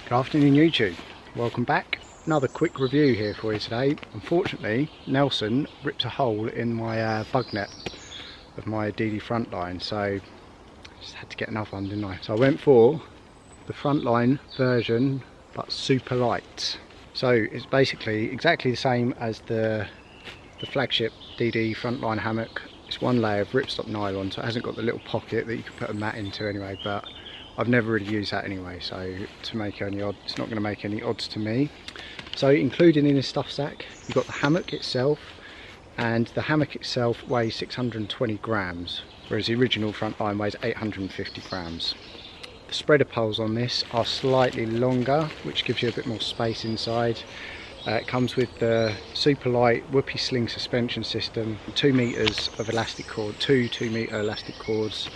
Good afternoon YouTube, welcome back. Another quick review here for you today. Unfortunately, Nelson ripped a hole in my bug net of my DD Frontline, so I just had to get another one, didn't I? So I went for the Frontline version, but super light. So it's basically exactly the same as the flagship DD Frontline hammock. It's one layer of ripstop nylon, so it hasn't got the little pocket that you can put a mat into anyway, but I've never really used that anyway, so to make any odds, it's not going to make any odds to me. So included in this stuff sack, you've got the hammock itself, and the hammock itself weighs 620 grams, whereas the original Frontline weighs 850 grams. The spreader poles on this are slightly longer, which gives you a bit more space inside. It comes with the Superlight whoopee sling suspension system, 2 meters of elastic cord, two 2-meter elastic cords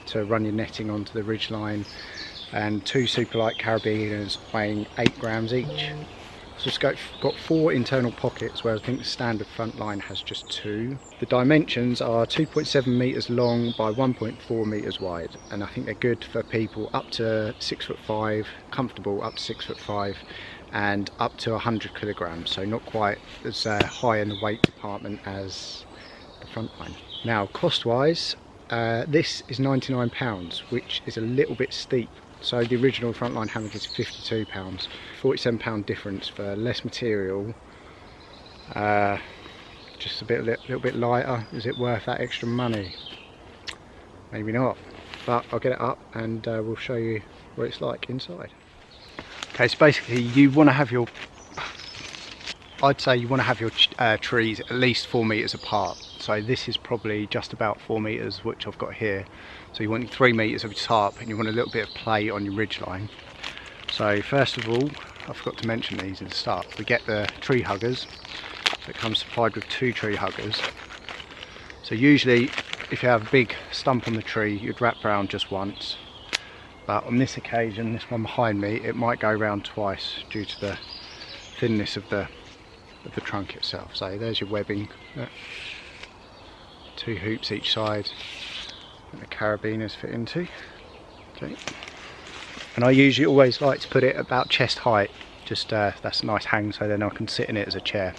to run your netting onto the ridge line, and 2 Superlight carabiners weighing 8 grams each. So it's got 4 internal pockets, where I think the standard Frontline has just 2. The dimensions are 2.7 meters long by 1.4 meters wide, and I think they're good for people up to 6'5", comfortable up to 6'5", and up to 100 kilograms, so not quite as high in the weight department as the Frontline. Now cost wise, this is £99, which is a little bit steep. So the original Frontline hammock is £52, £47 difference for less material, just a little bit lighter. Is it worth that extra money? Maybe not, but I'll get it up and we'll show you what it's like inside. Okay, so basically you want to have your, I'd say you want to have your trees at least 4 meters apart. So this is probably just about 4 meters, which I've got here. So you want 3 meters of tarp, and you want a little bit of play on your ridge line. So first of all, I forgot to mention these at the start. We get the tree huggers. So it comes supplied with 2 tree huggers. So usually, if you have a big stump on the tree, you'd wrap around just once. But on this occasion, this one behind me, it might go around twice due to the thinness of the trunk itself. So there's your webbing. 2 hoops each side that the carabiners fit into. Okay. And I usually always like to put it about chest height, just that's a nice hang, so then I can sit in it as a chair.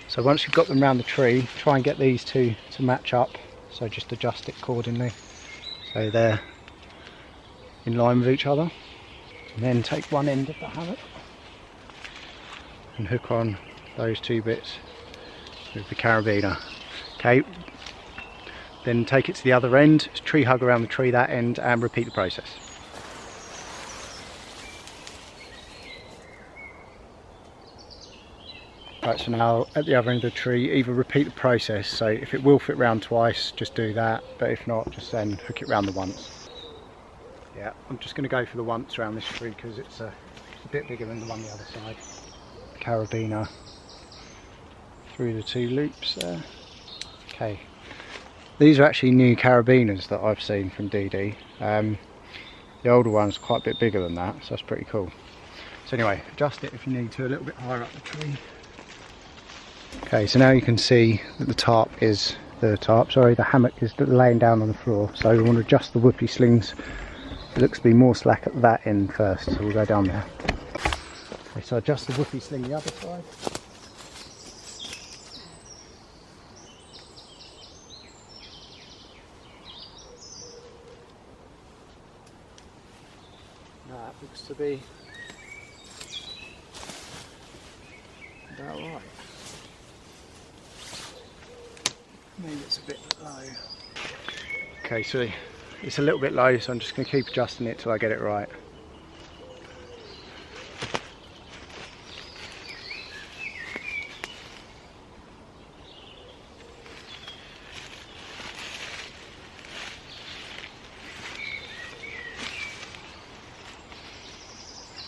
So once you've got them around the tree, try and get these two to match up, so just adjust it accordingly so they're in line with each other. And then take one end of the hammock and hook on those 2 bits with the carabiner. Okay, then take it to the other end, tree hug around the tree that end, and repeat the process. Right, so now at the other end of the tree, either repeat the process, so if it will fit round twice, just do that, but if not, just then hook it round the once. Yeah, I'm just going to go for the once around this tree because it's a bit bigger than the one on the other side. Carabiner through the 2 loops there. Okay, these are actually new carabiners that I've seen from DD. The older one's quite a bit bigger than that, so that's pretty cool. So anyway, adjust it if you need to, a little bit higher up the tree. Okay, so now you can see that the hammock is laying down on the floor, so we want to adjust the whoopee slings. It looks to be more slack at that end first, so we'll go down there. Okay, so adjust the whoopee sling the other side. Now that looks to be about right. Maybe it's a bit low. Okay, so it's a little bit low, so I'm just going to keep adjusting it till I get it right.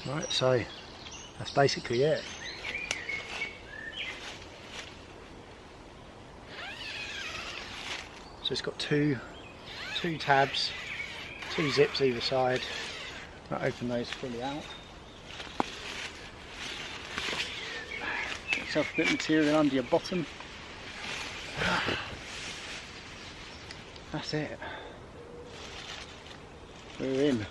Right, so that's basically it. So it's got two tabs, 2 zips either side. I'll open those fully out. Get yourself a bit of material under your bottom. That's it. We're in.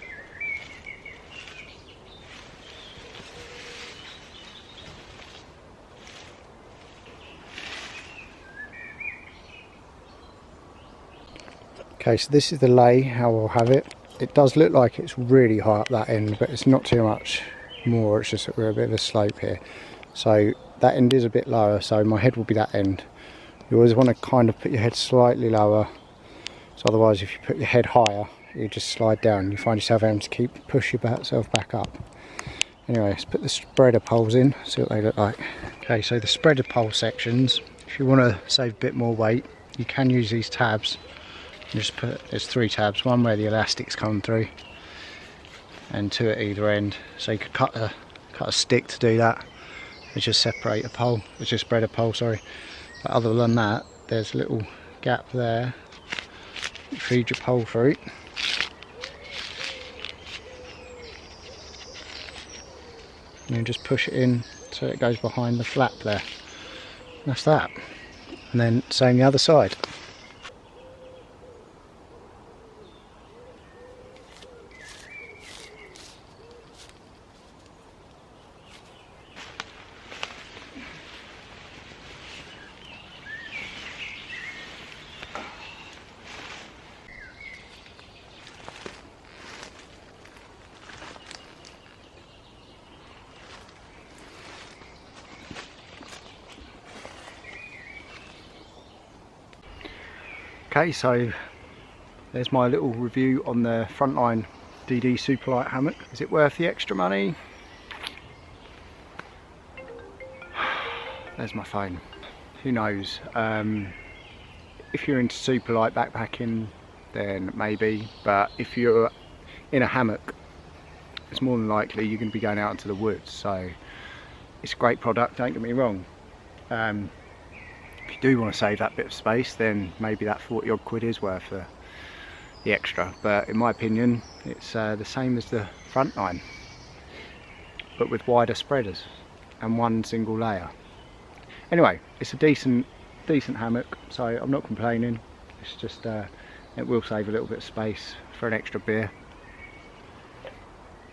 Okay, so this is the lay, how I'll have it. It does look like it's really high up that end, but it's not too much more, it's just that we're a bit of a slope here. So that end is a bit lower, so my head will be that end. You always want to kind of put your head slightly lower, so otherwise if you put your head higher, you just slide down. You find yourself having to push yourself back up. Anyway, let's put the spreader poles in, see what they look like. Okay, so the spreader pole sections, if you want to save a bit more weight, you can use these tabs. Just put, there's 3 tabs, one where the elastics come through and 2 at either end. So you could cut a stick to do that. It's just separate a pole, it's just spread a pole, sorry. But other than that, there's a little gap there. You feed your pole through. And then just push it in so it goes behind the flap there. And that's that. And then same the other side. Okay, so there's my little review on the Frontline DD Superlight hammock. Is it worth the extra money? There's my phone. Who knows? If you're into Superlight backpacking, then maybe. But if you're in a hammock, it's more than likely you're going to be going out into the woods. So it's a great product, don't get me wrong. If you do want to save that bit of space, then maybe that 40 odd quid is worth the extra. But in my opinion, it's the same as the Frontline, but with wider spreaders and one single layer. Anyway, it's a decent hammock, so I'm not complaining. It's just it will save a little bit of space for an extra beer.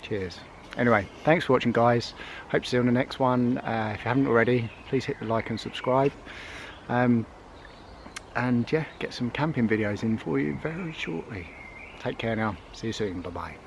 Cheers. Anyway, thanks for watching, guys. Hope to see you on the next one. If you haven't already, please hit the like and subscribe. And yeah, get some camping videos in for you very shortly. Take care now. See you soon. Bye bye.